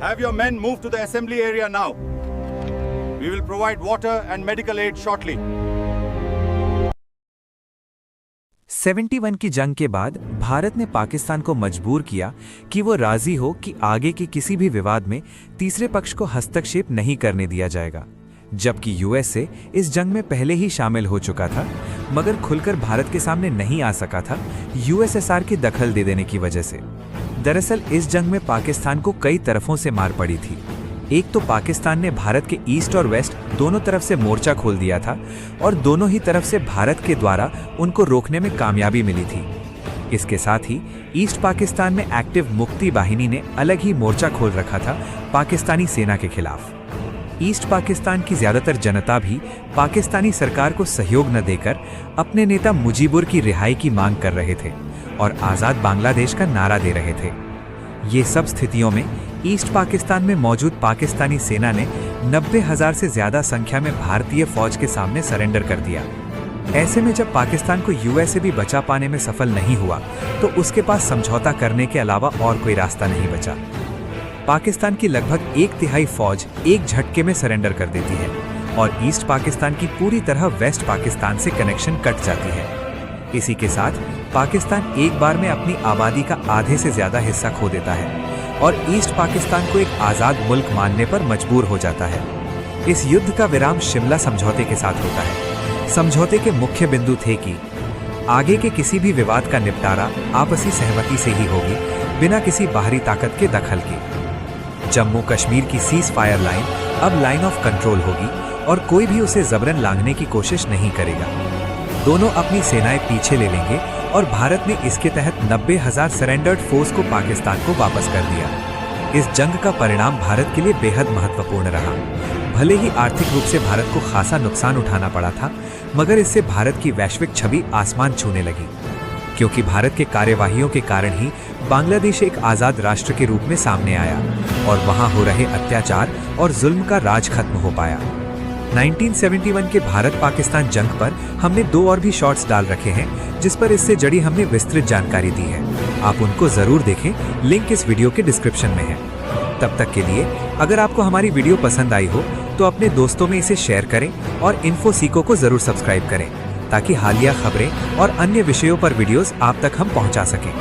Have your men move to the assembly area now. We will provide water and medical aid shortly. 71 की जंग के बाद भारत ने पाकिस्तान को मजबूर किया कि वो राजी हो कि आगे के किसी भी विवाद में तीसरे पक्ष को हस्तक्षेप नहीं करने दिया जाएगा। जबकि यूएसए इस जंग में पहले ही शामिल हो चुका था, मगर खुलकर भारत के सामने नहीं आ सका था यूएसएसआर की दखल दे देने की वजह से। दरअसल इस जंग में पाकिस्तान को कई तरफों से मार पड़ी थी। एक तो पाकिस्तान ने भारत के ईस्ट और वेस्ट दोनों तरफ से मोर्चा खोल दिया था और दोनों ही तरफ से भारत के द्वारा उनको रोकने में कामयाबी मिली थी। इसके साथ ही ईस्ट पाकिस्तान में एक्टिव मुक्ति बाहिनी ने अलग ही मोर्चा खोल रखा था पाकिस्तानी सेना के खिलाफ। ईस्ट पाकिस्तान की ज्यादातर जनता भी पाकिस्तानी सरकार को सहयोग न देकर अपने नेता मुजीबुर की रिहाई की मांग कर रहे थे और आज़ाद बांग्लादेश का नारा दे रहे थे। ये सब स्थितियों में ईस्ट पाकिस्तान में मौजूद पाकिस्तानी सेना ने 90,000 से ज्यादा संख्या में भारतीय फौज के सामने सरेंडर कर दिया। ऐसे में जब पाकिस्तान को यूएसए भी बचा पाने में सफल नहीं हुआ तो उसके पास समझौता करने के अलावा और कोई रास्ता नहीं बचा। पाकिस्तान की लगभग 1/3 फौज एक झटके में सरेंडर कर देती है और ईस्ट पाकिस्तान की पूरी तरह वेस्ट पाकिस्तान से कनेक्शन कट जाती है। इसी के साथ पाकिस्तान एक बार में अपनी आबादी का आधे से ज्यादा हिस्सा खो देता है और ईस्ट पाकिस्तान को एक आज़ाद मुल्क मानने पर मजबूर हो जाता है। इस युद्ध का विराम शिमला समझौते के साथ होता है। समझौते के मुख्य बिंदु थे कि आगे के किसी भी विवाद का निपटारा आपसी सहमति से ही होगी, बिना किसी बाहरी ताकत के दखल के। जम्मू कश्मीर की सीज फायर लाइन अब लाइन ऑफ कंट्रोल होगी और कोई भी उसे जबरन लांघने की कोशिश नहीं करेगा। दोनों अपनी सेनाएं पीछे ले लेंगे और भारत ने इसके तहत 90,000 सरेंडर्ड फोर्स को पाकिस्तान को वापस कर दिया। इस जंग का परिणाम भारत के लिए बेहद महत्वपूर्ण रहा। भले ही आर्थिक रूप से भारत को खासा नुकसान उठाना पड़ा था, मगर इससे भारत की वैश्विक छवि आसमान छूने लगी, क्योंकि भारत के कार्यवाहियों के कारण ही बांग्लादेश एक आज़ाद राष्ट्र के रूप में सामने आया और वहां हो रहे अत्याचार और जुल्म का राज खत्म हो पाया। 1971 के भारत पाकिस्तान जंग पर हमने 2 और भी शॉर्ट्स डाल रखे हैं, जिस पर इससे जुड़ी हमने विस्तृत जानकारी दी है। आप उनको जरूर देखें, लिंक इस वीडियो के डिस्क्रिप्शन में है। तब तक के लिए अगर आपको हमारी वीडियो पसंद आई हो तो अपने दोस्तों में इसे शेयर करें और इन्फोसीको को जरूर सब्सक्राइब करें, ताकि हालिया खबरें और अन्य विषयों पर वीडियोस आप तक हम पहुंचा सकें।